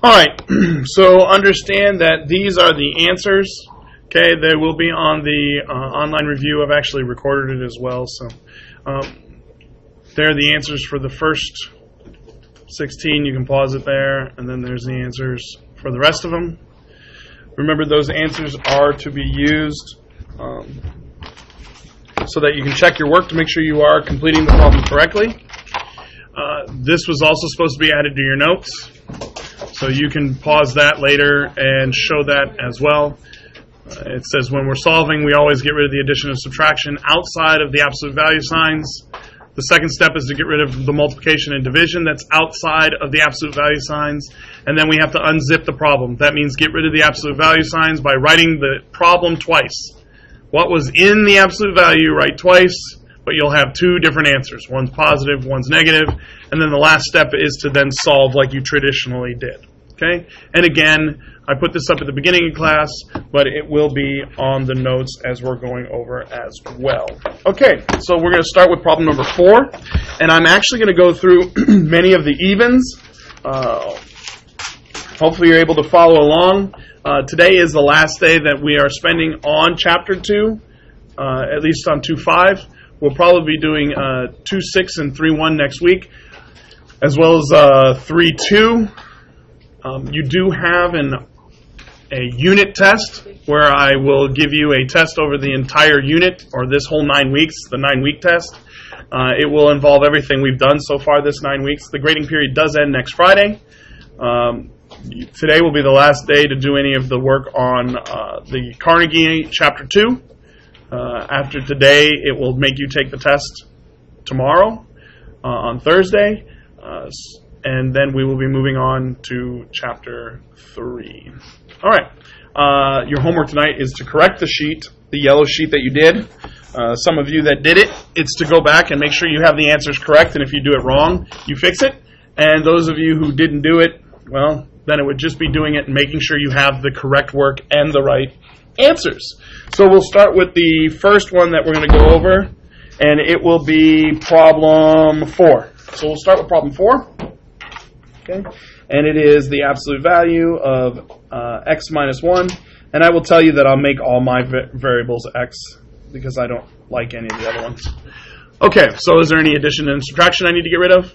All right, so understand that these are the answers. Okay, they will be on the online review. I've actually recorded it as well. So there are the answers for the first 16. You can pause it there, and then there's the answers for the rest of them. Remember, those answers are to be used so that you can check your work to make sure you are completing the problem correctly. This was also supposed to be added to your notes, so you can pause that later and show that as well. It says when we're solving, we always get rid of the addition and subtraction outside of the absolute value signs. The second step is to get rid of the multiplication and division that's outside of the absolute value signs. And then we have to unzip the problem. That means get rid of the absolute value signs by writing the problem twice. What was in the absolute value, write twice, but you'll have two different answers. One's positive, one's negative. And then the last step is to then solve like you traditionally did. Okay? And again, I put this up at the beginning of class, but it will be on the notes as we're going over as well. Okay, so we're going to start with problem number 4, and I'm actually going to go through many of the evens. Hopefully you're able to follow along. Today is the last day that we are spending on Chapter 2, at least on 2.5. We'll probably be doing 2.6 and 3.1 next week, as well as 3.2. You do have a unit test where I will give you a test over the entire unit, or this whole 9 weeks, the 9-week test. It will involve everything we've done so far this 9 weeks. The grading period does end next Friday. Today will be the last day to do any of the work on the Carnegie Chapter 2. After today, it will make you take the test tomorrow on Thursday. And then we will be moving on to Chapter 3. All right. Your homework tonight is to correct the sheet, the yellow sheet that you did. Some of you that did it, it's to go back and make sure you have the answers correct, and if you do it wrong, you fix it. And those of you who didn't do it, well, then it would just be doing it and making sure you have the correct work and the right answers. So we'll start with the first one that we're going to go over, and it will be problem 4. So we'll start with problem 4. Okay. And it is the absolute value of x minus 1. And I will tell you that I'll make all my variables x because I don't like any of the other ones. Okay, so is there any addition and subtraction I need to get rid of?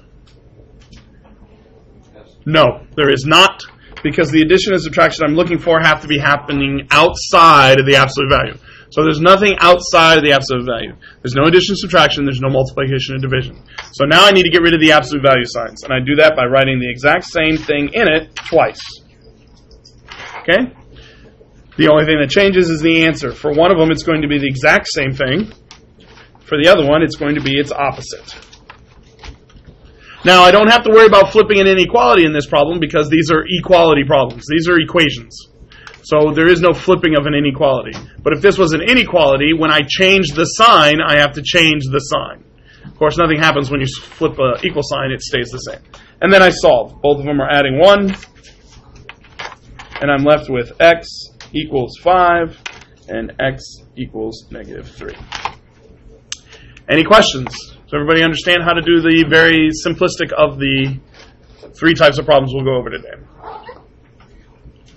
No, there is not, because the addition and subtraction I'm looking for have to be happening outside of the absolute value. So there's nothing outside of the absolute value. There's no addition, subtraction, there's no multiplication and division. So now I need to get rid of the absolute value signs. And I do that by writing the exact same thing in it twice. Okay? The only thing that changes is the answer. For one of them, it's going to be the exact same thing. For the other one, it's going to be its opposite. Now, I don't have to worry about flipping an inequality in this problem because these are equality problems. These are equations. So there is no flipping of an inequality. But if this was an inequality, when I change the sign, I have to change the sign. Of course, nothing happens when you flip an equal sign. It stays the same. And then I solve. Both of them are adding 1. And I'm left with x equals 5 and x equals negative 3. Any questions? Does everybody understand how to do the very simplistic of the 3 types of problems we'll go over today?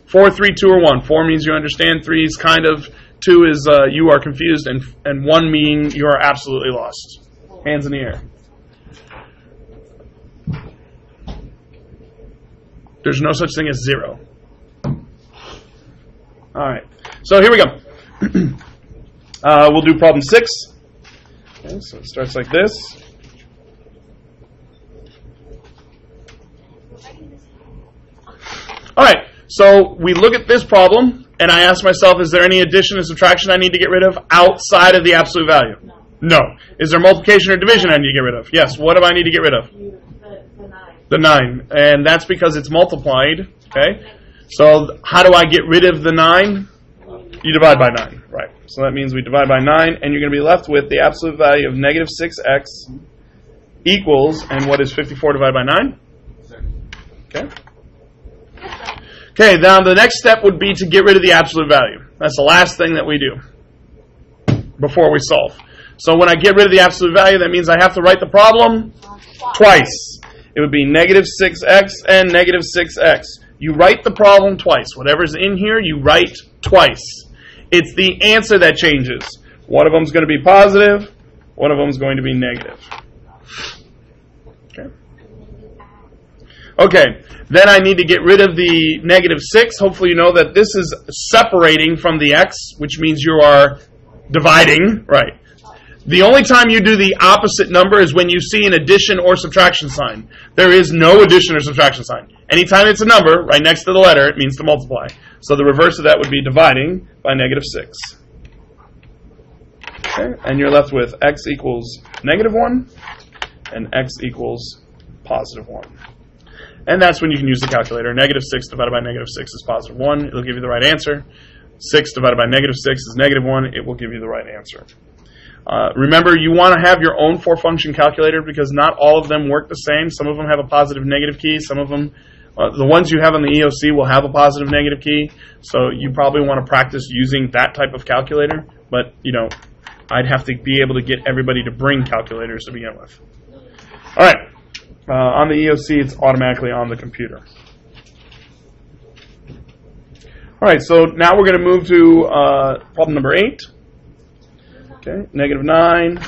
4, 3, 2, or 1. 4 means you understand. 3 is kind of. 2 is you are confused. And 1 meaning you are absolutely lost. Hands in the air. There's no such thing as 0. All right. So here we go. We'll do problem 6. Okay, so it starts like this. All right. So we look at this problem, and I ask myself, is there any addition or subtraction I need to get rid of outside of the absolute value? No. Is there multiplication or division I need to get rid of? Yes. What do I need to get rid of? The 9. The 9. And that's because it's multiplied. Okay. So how do I get rid of the 9? You divide by 9. Right. So that means we divide by 9, and you're going to be left with the absolute value of negative 6x equals, and what is 54 divided by 9? Okay. Okay, now the next step would be to get rid of the absolute value. That's the last thing that we do before we solve. So when I get rid of the absolute value, that means I have to write the problem twice. It would be negative 6x and negative 6x. You write the problem twice. Whatever's in here, you write twice. It's the answer that changes. One of them is going to be positive. One of them is going to be negative. Okay, then I need to get rid of the negative 6. Hopefully you know that this is separating from the x, which means you are dividing. Right. The only time you do the opposite number is when you see an addition or subtraction sign. There is no addition or subtraction sign. Anytime it's a number, right next to the letter, it means to multiply. So the reverse of that would be dividing by negative 6. Okay, and you're left with x equals negative 1 and x equals positive 1. And that's when you can use the calculator. Negative 6 divided by negative 6 is positive 1. It'll give you the right answer. 6 divided by negative 6 is negative 1. It will give you the right answer. Remember, you want to have your own 4-function calculator because not all of them work the same. Some of them have a positive negative key. Some of them, the ones you have on the EOC will have a positive negative key. So you probably want to practice using that type of calculator. But, you know, I'd have to be able to get everybody to bring calculators to begin with. All right. On the EOC, it's automatically on the computer. All right, so now we're going to move to problem number 8. Okay, negative 9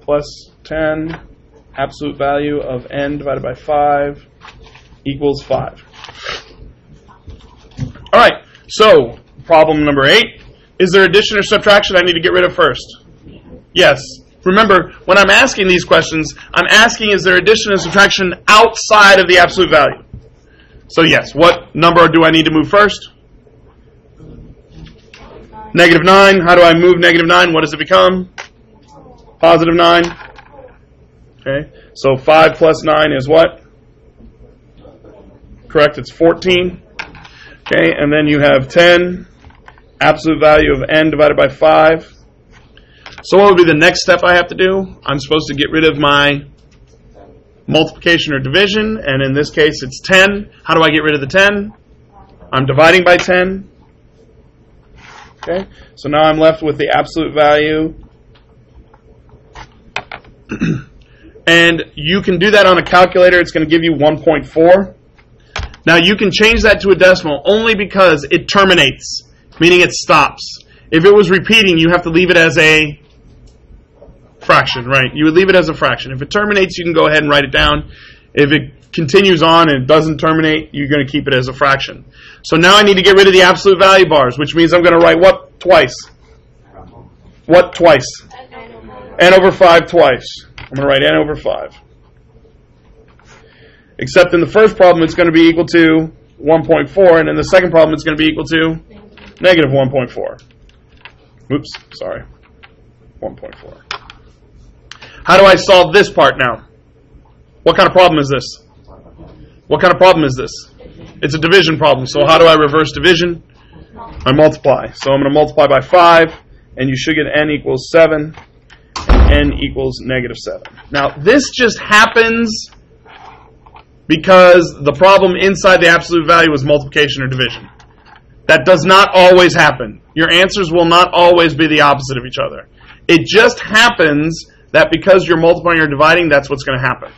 plus 10, absolute value of n divided by 5 equals 5. All right, so problem number 8. Is there addition or subtraction I need to get rid of first? Yes. Remember, when I'm asking these questions, I'm asking is there addition and subtraction outside of the absolute value? So yes, what number do I need to move first? Negative 9. How do I move negative 9? What does it become? Positive 9. Okay, so 5 plus 9 is what? Correct, it's 14. Okay, and then you have 10, absolute value of n divided by 5. So what would be the next step I have to do? I'm supposed to get rid of my multiplication or division, and in this case it's 10. How do I get rid of the 10? I'm dividing by 10. Okay, so now I'm left with the absolute value. And you can do that on a calculator. It's going to give you 1.4. Now you can change that to a decimal only because it terminates, meaning it stops. If it was repeating, you have to leave it as a fraction, right? You would leave it as a fraction. If it terminates, you can go ahead and write it down. If it continues on and it doesn't terminate, you're going to keep it as a fraction. So now I need to get rid of the absolute value bars, which means I'm going to write what twice? What twice? N over 5 twice. I'm going to write n over 5. Except in the first problem, it's going to be equal to 1.4, and in the second problem, it's going to be equal to negative 1.4. Oops, sorry. 1.4. How do I solve this part now? What kind of problem is this? What kind of problem is this? It's a division problem. So how do I reverse division? I multiply. So I'm going to multiply by 5, and you should get n equals 7, and n equals negative 7. Now, this just happens because the problem inside the absolute value was multiplication or division. That does not always happen. Your answers will not always be the opposite of each other. It just happens that because you're multiplying or dividing, that's what's going to happen.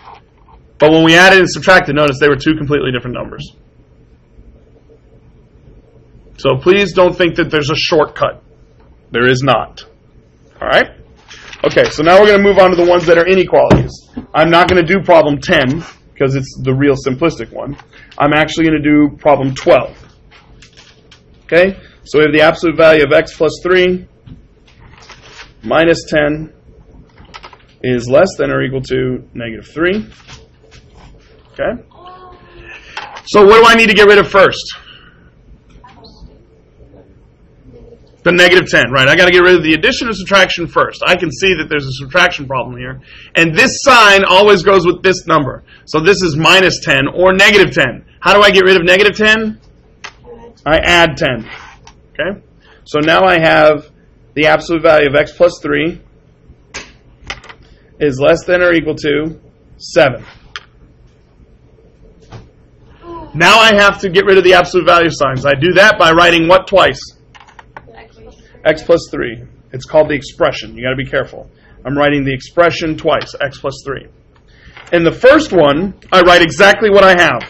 But when we added and subtracted, notice they were two completely different numbers. So please don't think that there's a shortcut. There is not. All right? Okay, so now we're going to move on to the ones that are inequalities. I'm not going to do problem 10 because it's the real simplistic one. I'm actually going to do problem 12. Okay? So we have the absolute value of x plus 3 minus 10 is less than or equal to negative 3. Okay? So what do I need to get rid of first? The negative 10, right? I got to get rid of the addition or subtraction first. I can see that there's a subtraction problem here. And this sign always goes with this number. So this is minus 10 or negative 10. How do I get rid of negative 10? I add 10. Okay? So now I have the absolute value of x plus 3 is less than or equal to 7. Now I have to get rid of the absolute value signs. I do that by writing what twice? X plus 3. It's called the expression. You got to be careful. I'm writing the expression twice, x plus 3. In the first one, I write exactly what I have.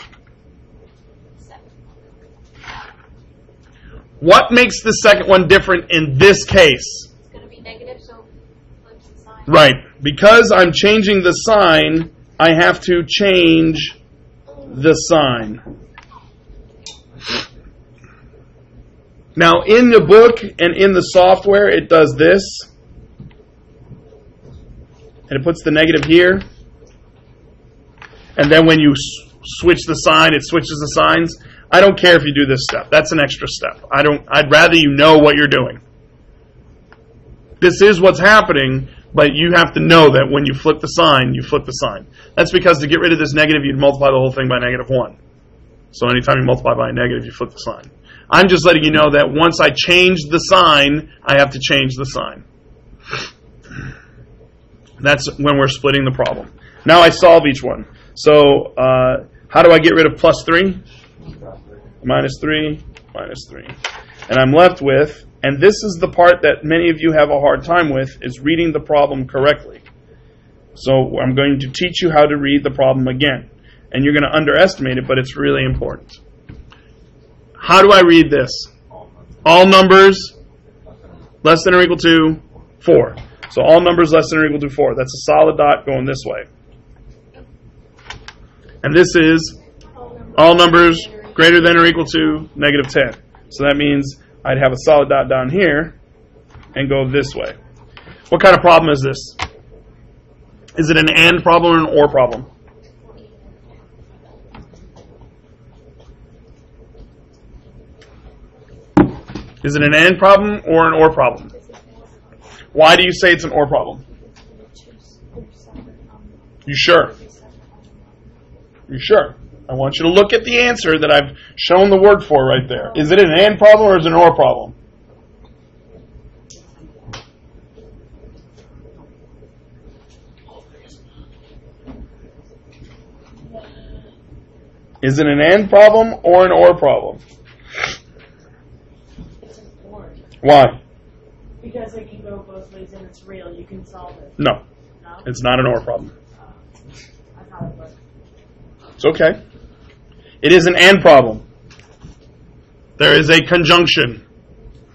What makes the second one different in this case? It's going to be negative, so flip the sign. Right. Because I'm changing the sign, I have to change the sign. Now, in the book and in the software, it does this. And it puts the negative here. And then when you switch the sign, it switches the signs. I don't care if you do this step. That's an extra step. I'd rather you know what you're doing. This is what's happening, but you have to know that when you flip the sign, you flip the sign. That's because to get rid of this negative, you'd multiply the whole thing by -1. So anytime you multiply by a negative, you flip the sign. I'm just letting you know that once I change the sign, I have to change the sign. That's when we're splitting the problem. Now I solve each one. So how do I get rid of +3? -3, -3. And I'm left with, and this is the part that many of you have a hard time with, is reading the problem correctly. So I'm going to teach you how to read the problem again. And you're going to underestimate it, but it's really important. How do I read this? All numbers less than or equal to 4. So all numbers less than or equal to 4. That's a solid dot going this way. And this is all numbers greater than or equal to -10. So that means I'd have a solid dot down here and go this way. What kind of problem is this? Is it an AND problem or an OR problem? Is it an AND problem or an OR problem? Why do you say it's an OR problem? You sure? You sure? I want you to look at the answer that I've shown the word for right there. Is it an AND problem or is it an OR problem? Is it an AND problem or an OR problem? It's an OR. Why? Because it can go both ways and it's real. You can solve it. No. No? It's not an OR problem. I thought it was. It's okay. It is an AND problem. There is a conjunction.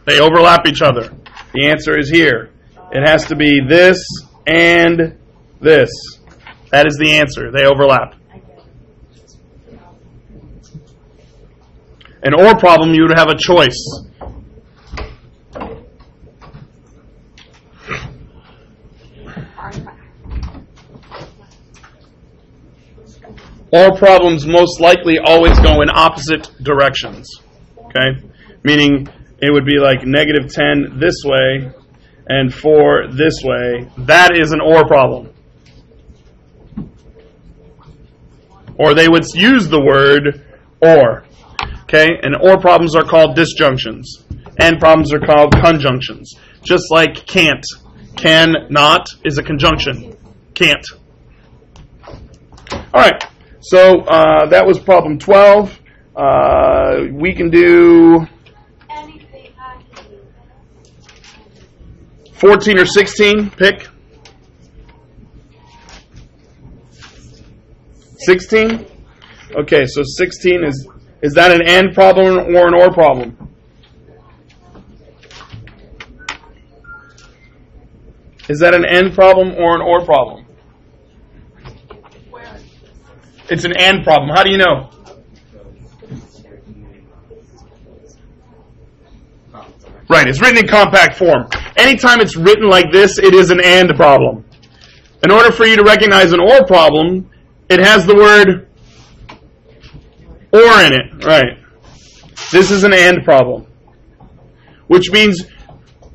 They overlap each other. The answer is here. It has to be this and this. That is the answer. They overlap. I get it. An OR problem, you would have a choice. OR problems most likely always go in opposite directions. Okay? Meaning it would be like -10 this way and 4 this way. That is an OR problem. Or they would use the word OR. Okay? And OR problems are called disjunctions. AND problems are called conjunctions. Just like can't. Can not is a conjunction. Can't. All right. So that was problem 12. We can do 14 or 16. Pick. 16? Okay, so 16 is that an AND problem or an OR problem? Is that an AND problem or an OR problem? It's an AND problem. How do you know? Right, it's written in compact form. Anytime it's written like this, it is an AND problem. In order for you to recognize an OR problem, it has the word OR in it. Right. This is an AND problem. Which means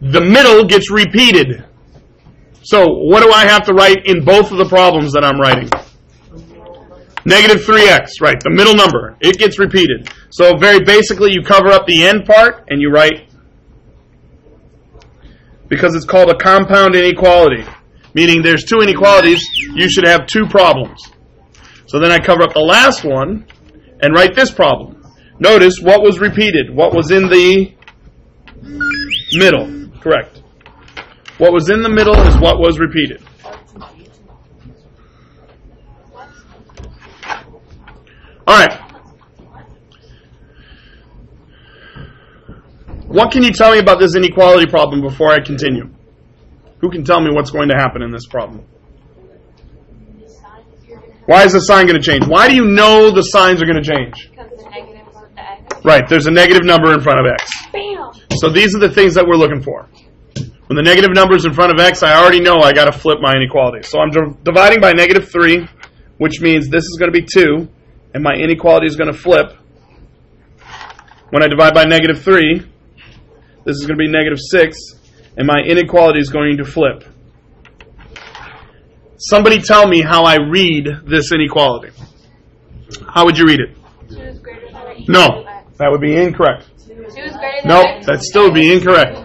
the middle gets repeated. So what do I have to write in both of the problems that I'm writing? -3x, right, the middle number. It gets repeated. So very basically, you cover up the end part and you write, because it's called a compound inequality, meaning there's two inequalities, you should have two problems. So then I cover up the last one and write this problem. Notice what was repeated, what was in the middle, correct. What was in the middle is what was repeated. All right. What can you tell me about this inequality problem before I continue? Who can tell me what's going to happen in this problem? Why is the sign going to change? Why do you know the signs are going to change? Because the negative is with the x. Right, there's a negative number in front of x. Bam! So these are the things that we're looking for. When the negative number is in front of x, I already know I got to flip my inequality. So I'm dividing by negative 3, which means this is going to be 2, and my inequality is going to flip. When I divide by negative 3, this is going to be negative 6, and my inequality is going to flip. Somebody tell me how I read this inequality. How would you read it? 2 is greater than or equal No, to x. that would be incorrect. 2 is greater than Nope, x. that still would be incorrect.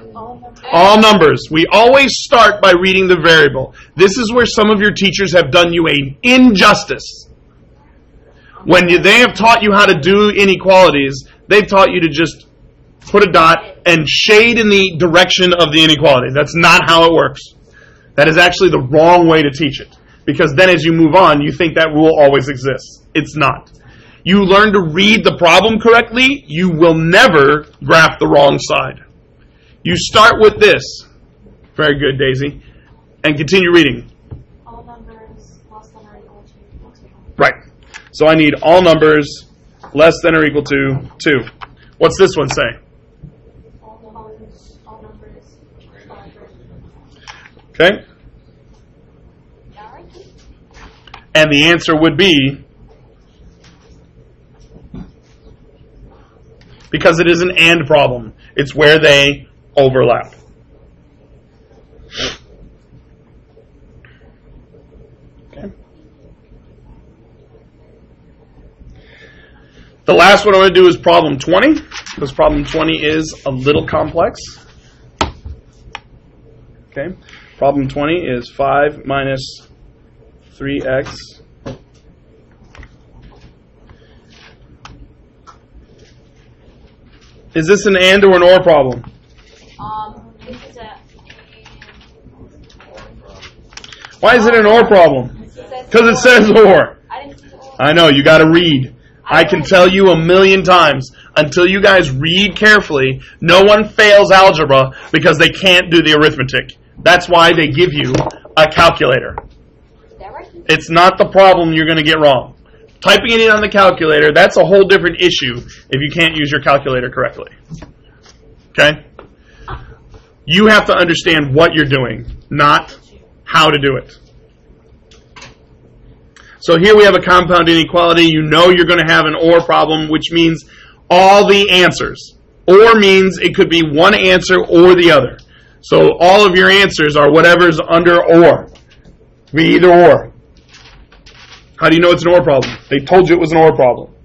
All numbers. We always start by reading the variable. This is where some of your teachers have done you an injustice. When they have taught you how to do inequalities, they've taught you to just put a dot and shade in the direction of the inequality. That's not how it works. That is actually the wrong way to teach it. Because then as you move on, you think that rule always exists. It's not. You learn to read the problem correctly, you will never graph the wrong side. You start with this. Very good, Daisy. And continue reading. All numbers less than or equal to 2. Right. So I need all numbers less than or equal to 2. What's this one say? All numbers. Okay. And the answer would be, because it is an and problem, it's where they overlap. Okay. The last one I'm going to do is problem 20, because problem 20 is a little complex. Okay. Problem 20 is 5 minus 3x Is this an and or an or problem? This is a Why is it an or problem? Because it says or. I didn't see the or. I know, you got to read. I can tell you a million times, until you guys read carefully, no one fails algebra because they can't do the arithmetic. That's why they give you a calculator. Is that right? It's not the problem you're going to get wrong. Typing it in on the calculator, that's a whole different issue if you can't use your calculator correctly. Okay? You have to understand what you're doing, not how to do it. So here we have a compound inequality. You know you're going to have an or problem, which means all the answers. Or means it could be one answer or the other. So all of your answers are whatever's under or. Be either or. How do you know it's an or problem? They told you it was an or problem.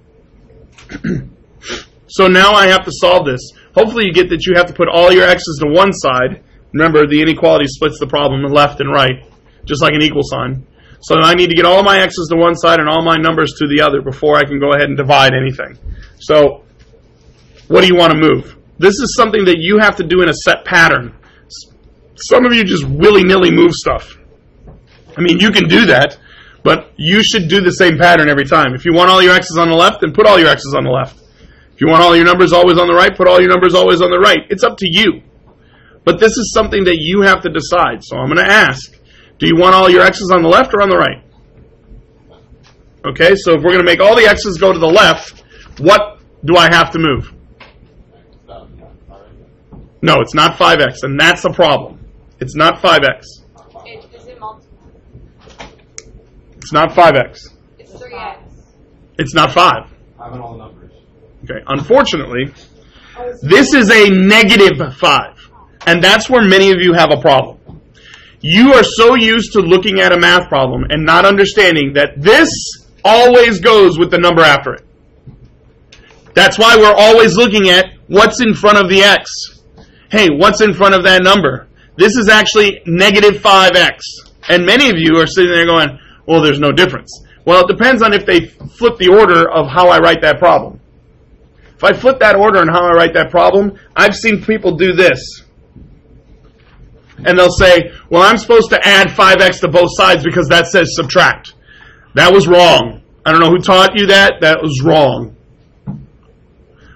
So now I have to solve this. Hopefully you get that you have to put all your x's to one side. Remember, the inequality splits the problem in left and right, just like an equal sign. So I need to get all my x's to one side and all my numbers to the other before I can go ahead and divide anything. So what do you want to move? This is something that you have to do in a set pattern. Some of you just willy-nilly move stuff. I mean, you can do that, but you should do the same pattern every time. If you want all your x's on the left, then put all your x's on the left. If you want all your numbers always on the right, put all your numbers always on the right. It's up to you. But this is something that you have to decide. So I'm going to ask, do you want all your x's on the left or on the right? Okay, so if we're going to make all the x's go to the left, what do I have to move? No, it's not 5x, and that's the problem. It's not 5x. Is it multiple? It's not 5x. It's 3x. It's not 5. I have all the numbers. Okay, unfortunately, this is a negative 5, and that's where many of you have a problem. You are so used to looking at a math problem and not understanding that this always goes with the number after it. That's why we're always looking at what's in front of the x. Hey, what's in front of that number? This is actually negative 5x. And many of you are sitting there going, well, there's no difference. Well, it depends on if they flip the order of how I write that problem. If I flip that order and how I write that problem, I've seen people do this. And they'll say, well, I'm supposed to add 5x to both sides because that says subtract. That was wrong. I don't know who taught you that. That was wrong.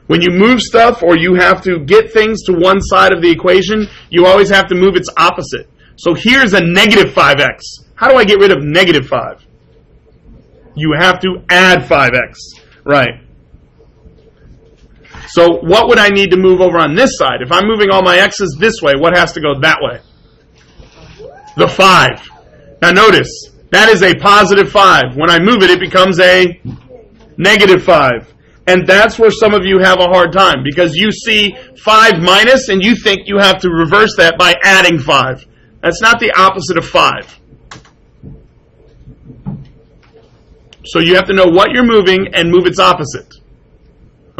When you move stuff or you have to get things to one side of the equation, you always have to move its opposite. So here's a negative 5x. How do I get rid of negative 5? You have to add 5x. Right. So what would I need to move over on this side? If I'm moving all my x's this way, what has to go that way? The 5. Now notice, that is a positive 5. When I move it, it becomes a negative 5. And that's where some of you have a hard time, because you see 5 minus and you think you have to reverse that by adding 5. That's not the opposite of 5. So you have to know what you're moving and move its opposite.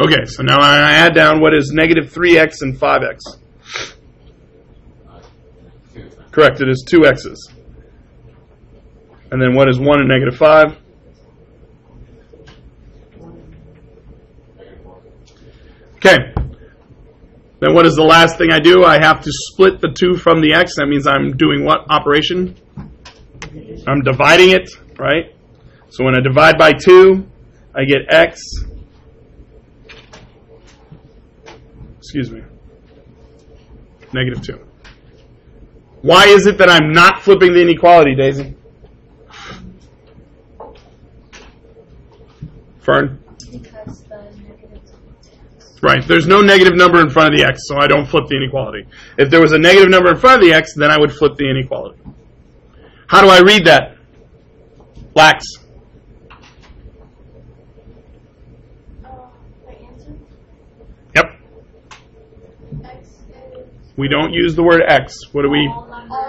Okay, so now I add down what is negative 3x and 5x. Correct, it is 2x's. And then what is 1 and negative 5? Okay. Then what is the last thing I do? I have to split the 2 from the x. That means I'm doing what operation? I'm dividing it, right? So when I divide by 2, I get x. Excuse me. Negative 2. Why is it that I'm not flipping the inequality, Daisy? Fern? Because the negative is Right. There's no negative number in front of the x, so I don't flip the inequality. If there was a negative number in front of the x, then I would flip the inequality. How do I read that? Lax. my answer? Yep. X is We don't use the word x. What do we... all numbers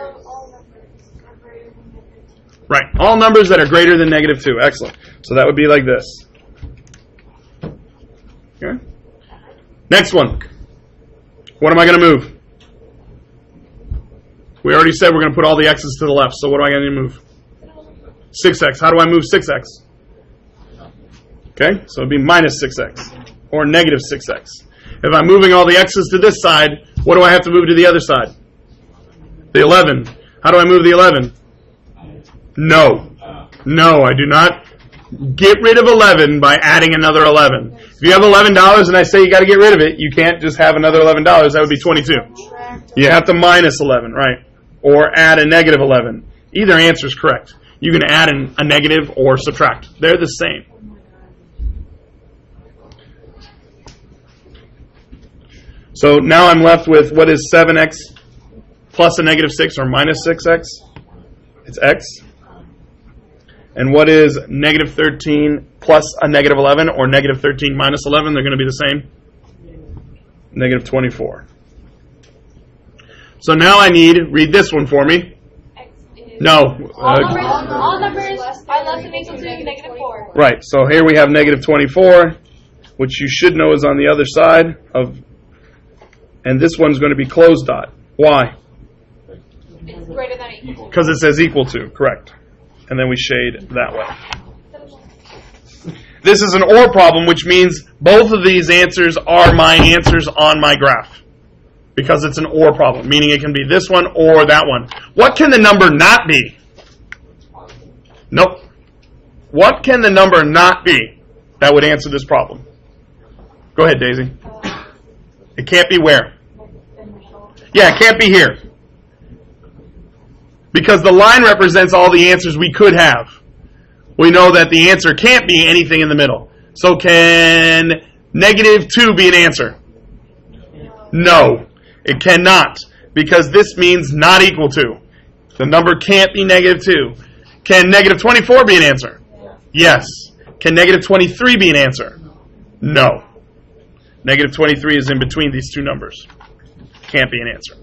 are greater than negative 2. Right. All numbers that are greater than negative 2. Excellent. So that would be like this. Okay. Next one. What am I going to move? We already said we're going to put all the x's to the left, so what do I going to move? 6x. How do I move 6x? Okay, so it would be minus 6x, or negative 6x. If I'm moving all the x's to this side, what do I have to move to the other side? The 11. How do I move the 11? No. No, I do not get rid of 11 by adding another 11. If you have $11 and I say you got to get rid of it, you can't just have another $11. That would be 22. You have to minus 11, right? Or add a negative 11. Either answer is correct. You can add a negative or subtract. They're the same. So now I'm left with what is 7x plus a negative 6 or minus 6x? It's x. And what is negative 13 plus a negative 11 or negative 13 minus 11? They're going to be the same. Negative 24. So now I need, read this one for me. No. All numbers are less than or equal to negative 4. Right, so here we have negative 24, which you should know is on the other side of, and this one's going to be closed dot. Why? It's greater than or equal to. Because it says equal to, correct. And then we shade that way. This is an OR problem, which means both of these answers are my answers on my graph. Because it's an OR problem, meaning it can be this one or that one. What can the number not be? Nope. What can the number not be that would answer this problem? Go ahead, Daisy. It can't be where? Yeah, it can't be here. Because the line represents all the answers we could have. We know that the answer can't be anything in the middle. So can negative 2 be an answer? No, it cannot. Because this means not equal to. The number can't be negative 2. Can negative 24 be an answer? Yes. Can negative 23 be an answer? No. Negative 23 is in between these two numbers. Can't be an answer.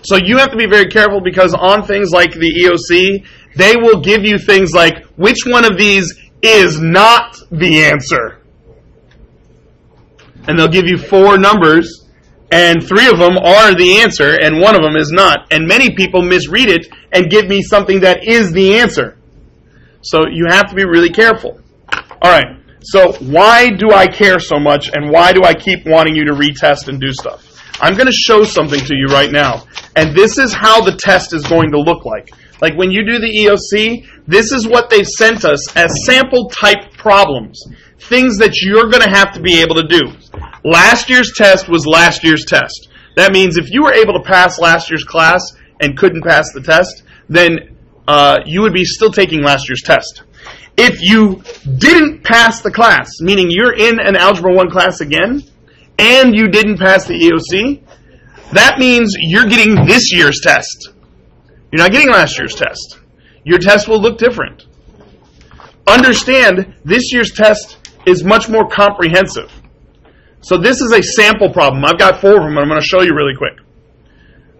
So you have to be very careful because on things like the EOC, they will give you things like, which one of these is not the answer? And they'll give you 4 numbers, and 3 of them are the answer, and 1 of them is not. And many people misread it and give me something that is the answer. So you have to be really careful. All right, so why do I care so much, and why do I keep wanting you to retest and do stuff? I'm going to show something to you right now. And this is how the test is going to look like. Like when you do the EOC, this is what they've sent us as sample type problems. things that you're going to have to be able to do. Last year's test was last year's test. That means if you were able to pass last year's class and couldn't pass the test, then you would be still taking last year's test. If you didn't pass the class, meaning you're in an Algebra 1 class again, and you didn't pass the EOC, that means you're getting this year's test. You're not getting last year's test. Your test will look different. Understand, this year's test is much more comprehensive. So this is a sample problem. I've got 4 of them, and I'm going to show you really quick.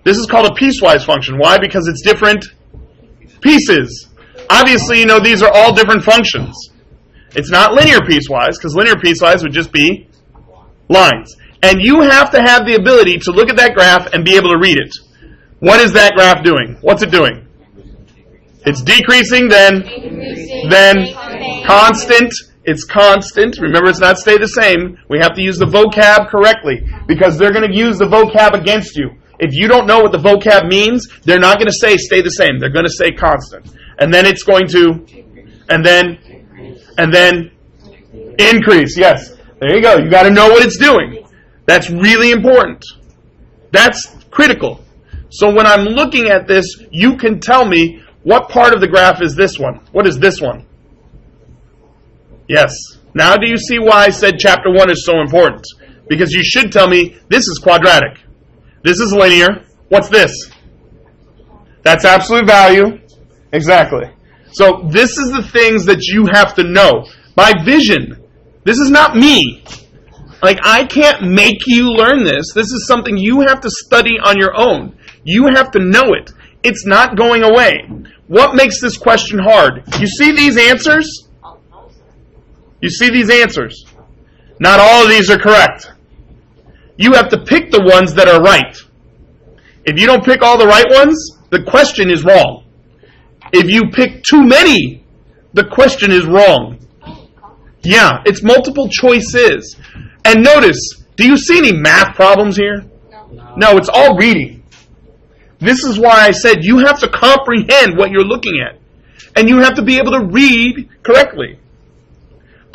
This is called a piecewise function. Why? Because it's different pieces. Obviously, you know these are all different functions. It's not linear piecewise, because linear piecewise would just be lines. And you have to have the ability to look at that graph and be able to read it. What is that graph doing? What's it doing? It's decreasing, then constant. It's constant. Remember, it's not stay the same. We have to use the vocab correctly, because they're going to use the vocab against you. If you don't know what the vocab means, they're not going to say stay the same. They're going to say constant. And then it's going to, and then increase. Yes. There you go. You got to know what it's doing. That's really important. That's critical. So when I'm looking at this, you can tell me what part of the graph is this one. What is this one? Yes. Now do you see why I said chapter 1 is so important? Because you should tell me this is quadratic. This is linear. What's this? That's absolute value. Exactly. So this is the things that you have to know. By vision. This is not me. Like, I can't make you learn this. This is something you have to study on your own. You have to know it. It's not going away. What makes this question hard? You see these answers? You see these answers? Not all of these are correct. You have to pick the ones that are right. If you don't pick all the right ones, the question is wrong. If you pick too many, the question is wrong. Yeah, it's multiple choices. And notice, do you see any math problems here? No, it's all reading. This is why I said you have to comprehend what you're looking at. And you have to be able to read correctly.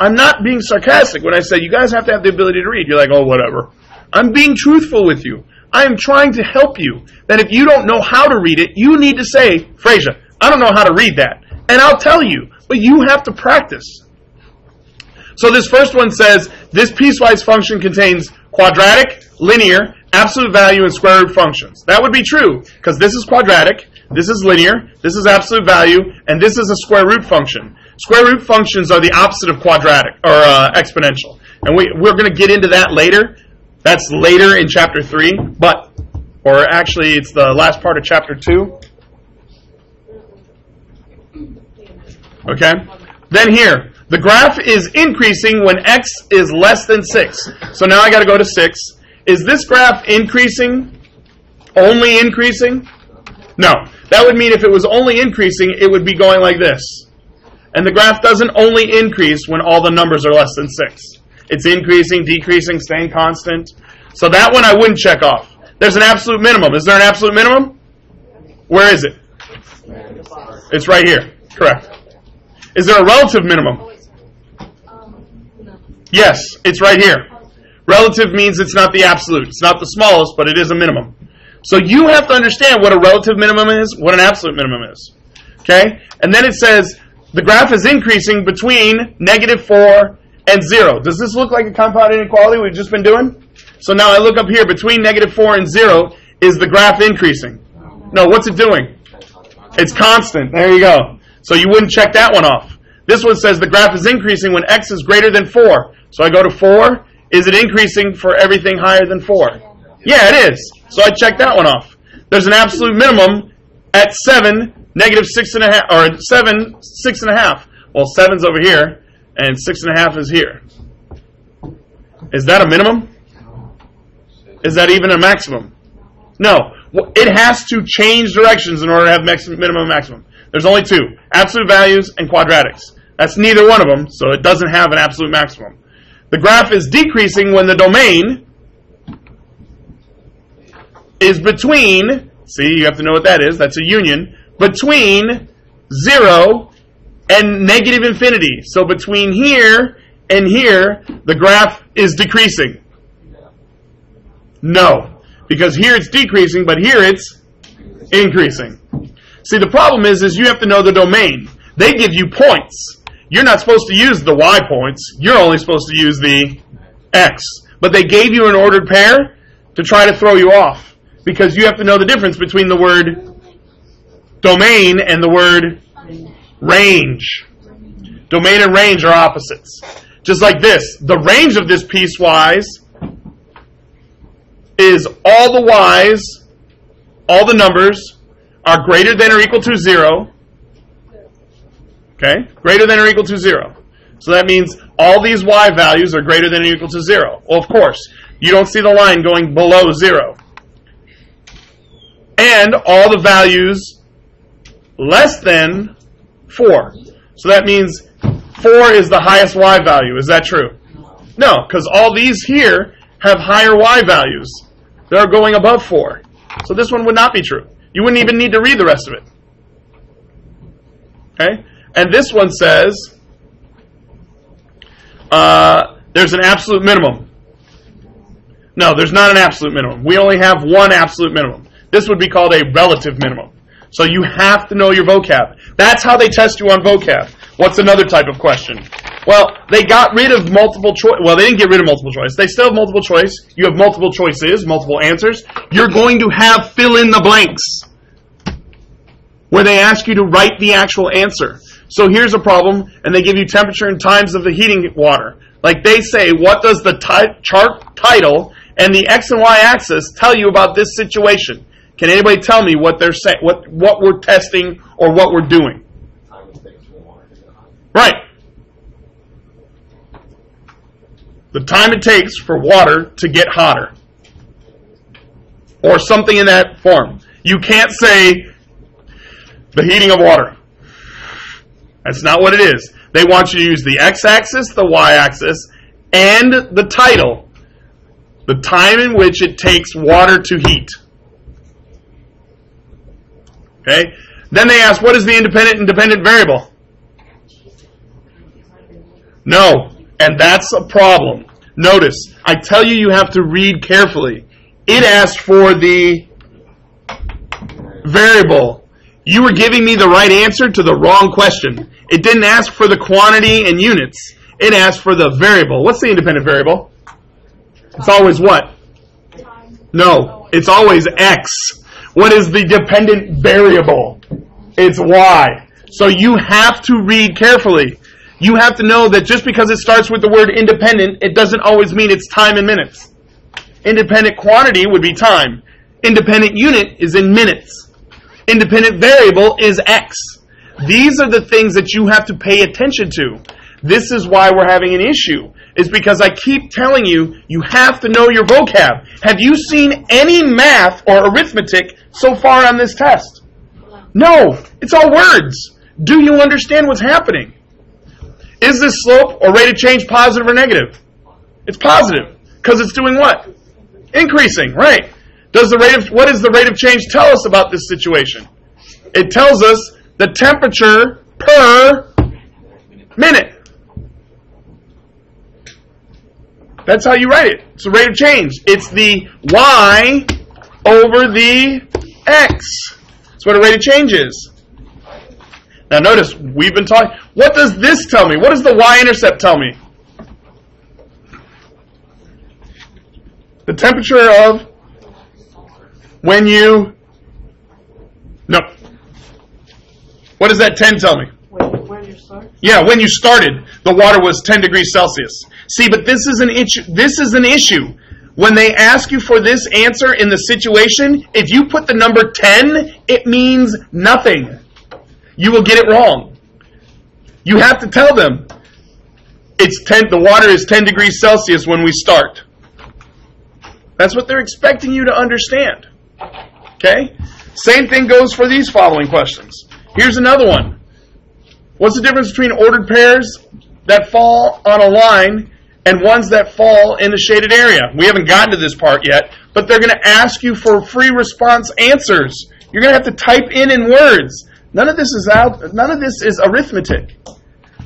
I'm not being sarcastic when I say you guys have to have the ability to read. You're like, oh, whatever. I'm being truthful with you. I am trying to help you. That if you don't know how to read it, you need to say, Frasia, I don't know how to read that. And I'll tell you. But you have to practice. So this first one says, this piecewise function contains quadratic, linear, absolute value, and square root functions. That would be true, because this is quadratic, this is linear, this is absolute value, and this is a square root function. Square root functions are the opposite of quadratic, or exponential. And we're going to get into that later. That's later in chapter 3, or actually it's the last part of chapter 2. Okay? Then here, the graph is increasing when x is less than 6. So now I got to go to 6. Is this graph increasing? Only increasing? No. That would mean if it was only increasing, it would be going like this. And the graph doesn't only increase when all the numbers are less than 6. It's increasing, decreasing, staying constant. So that one I wouldn't check off. There's an absolute minimum. Is there an absolute minimum? Where is it? It's right here. Correct. Is there a relative minimum? Yes, it's right here. Relative means it's not the absolute. It's not the smallest, but it is a minimum. So you have to understand what a relative minimum is, what an absolute minimum is. Okay? And then it says the graph is increasing between -4 and 0. Does this look like a compound inequality we've just been doing? So now I look up here, between -4 and 0, is the graph increasing? No, what's it doing? It's constant. There you go. So you wouldn't check that one off. This one says the graph is increasing when x is greater than 4. So I go to 4. Is it increasing for everything higher than 4? Yeah, it is. So I check that one off. There's an absolute minimum at 7, -6.5, or 7, 6.5. Well, 7's over here, and 6.5 is here. Is that a minimum? Is that even a maximum? No. It has to change directions in order to have minimum and maximum. There's only two, absolute values and quadratics. That's neither one of them, so it doesn't have an absolute maximum. The graph is decreasing when the domain is between, see, you have to know what that is, that's a union, between 0 and -infinity. So between here and here the graph is decreasing? No, because here it's decreasing, but here it's increasing. See, the problem is you have to know the domain. They give you points. You're not supposed to use the y points. You're only supposed to use the x. But they gave you an ordered pair to try to throw you off, because you have to know the difference between the word domain and the word range. Domain and range are opposites. Just like this. The range of this piecewise is all the y's, all the numbers, are greater than or equal to 0. Okay? Greater than or equal to 0. So that means all these y values are greater than or equal to 0. Well, of course, you don't see the line going below 0. And all the values less than 4. So that means 4 is the highest y value. Is that true? No, because all these here have higher y values. They're going above 4. So this one would not be true. You wouldn't even need to read the rest of it. Okay? And this one says there's an absolute minimum. No, there's not an absolute minimum. We only have one absolute minimum. This would be called a relative minimum. So you have to know your vocab. That's how they test you on vocab. What's another type of question? Well, they got rid of multiple choice. Well, they didn't get rid of multiple choice. They still have multiple choice. You have multiple choices, multiple answers. You're going to have fill in the blanks where they ask you to write the actual answer. So here's a problem, and they give you temperature and times of the heating water. Like they say, what does the chart title and the x and y axis tell you about this situation? Can anybody tell me what they're saying, what we're testing or what we're doing? Right. The time it takes for water to get hotter. Or something in that form. You can't say the heating of water. That's not what it is. They want you to use the x-axis, the y-axis, and the title. The time in which it takes water to heat. Okay? Then they ask, what is the independent and dependent variable? No. And that's a problem. Notice, I tell you, you have to read carefully. It asked for the variable. You were giving me the right answer to the wrong question. It didn't ask for the quantity and units. It asked for the variable. What's the independent variable? It's always what? No, it's always x. What is the dependent variable? It's y. So you have to read carefully. You have to know that just because it starts with the word independent, it doesn't always mean it's time in minutes. Independent quantity would be time. Independent unit is in minutes. Independent variable is x. These are the things that you have to pay attention to. This is why we're having an issue. Is because I keep telling you, you have to know your vocab. Have you seen any math or arithmetic so far on this test? No. It's all words. Do you understand what's happening? Is this slope or rate of change positive or negative? It's positive. Because it's doing what? Increasing, right. What does the rate of change tell us about this situation? It tells us the temperature per minute. That's how you write it. It's the rate of change. It's the y over the x. That's what a rate of change is. Now notice, we've been talking. What does this tell me? What does the y-intercept tell me? The temperature of when you... No. What does that 10 tell me? When you start? Yeah, when you started, the water was 10 degrees Celsius. See, but this is an issue. When they ask you for this answer in the situation, if you put the number 10, it means nothing. You will get it wrong. You have to tell them the water is 10 degrees Celsius when we start. That's what they're expecting you to understand. Okay? Same thing goes for these following questions. Here's another one. What's the difference between ordered pairs that fall on a line and ones that fall in a shaded area? We haven't gotten to this part yet, but they're going to ask you for free response answers. You're going to have to type in words. None of this is arithmetic.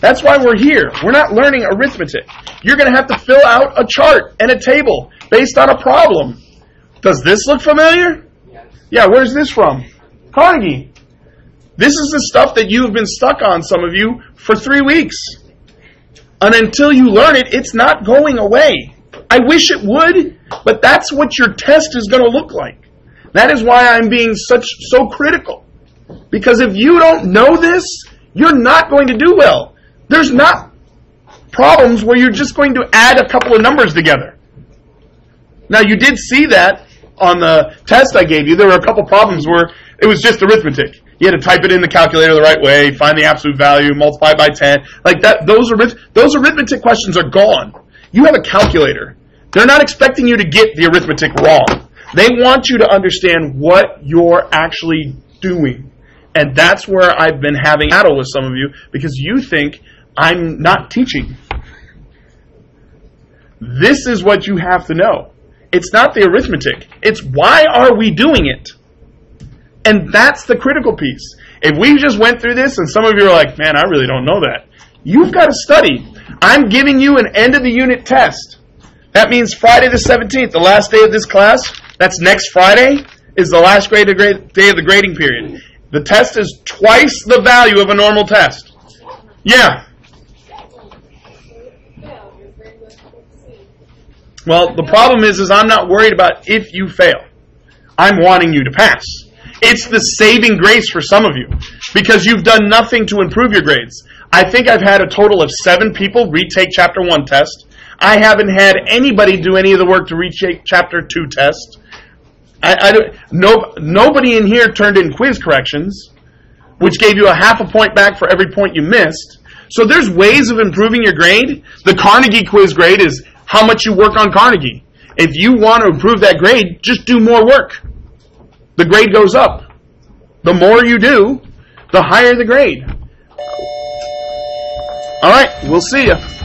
That's why we're here. We're not learning arithmetic. You're going to have to fill out a chart and a table based on a problem. Does this look familiar? Yeah, where's this from? Carnegie. This is the stuff that you've been stuck on, some of you, for 3 weeks. And until you learn it, it's not going away. I wish it would, but that's what your test is going to look like. That is why I'm being so critical. Because if you don't know this, you're not going to do well. There's not problems where you're just going to add a couple of numbers together. Now, you did see that on the test I gave you. There were a couple problems where it was just arithmetic. You had to type it in the calculator the right way, find the absolute value, multiply by 10. Like that, those arithmetic questions are gone. You have a calculator. They're not expecting you to get the arithmetic wrong. They want you to understand what you're actually doing. And that's where I've been having a battle with some of you, because you think I'm not teaching. This is what you have to know. It's not the arithmetic. It's why are we doing it? And that's the critical piece. If we just went through this and some of you are like, man, I really don't know that, you've got to study. I'm giving you an end of the unit test. That means Friday the 17th, the last day of this class, that's next Friday, is the last day of the grading period. The test is twice the value of a normal test. Yeah. Well, the problem is I'm not worried about if you fail. I'm wanting you to pass. It's the saving grace for some of you, because you've done nothing to improve your grades. I think I've had a total of 7 people retake Chapter 1 test. I haven't had anybody do any of the work to retake Chapter 2 test. Nobody in here turned in quiz corrections, which gave you a half a point back for every point you missed. So there's ways of improving your grade. The Carnegie quiz grade is how much you work on Carnegie. If you want to improve that grade, just do more work. The grade goes up. The more you do, the higher the grade. All right, we'll see you.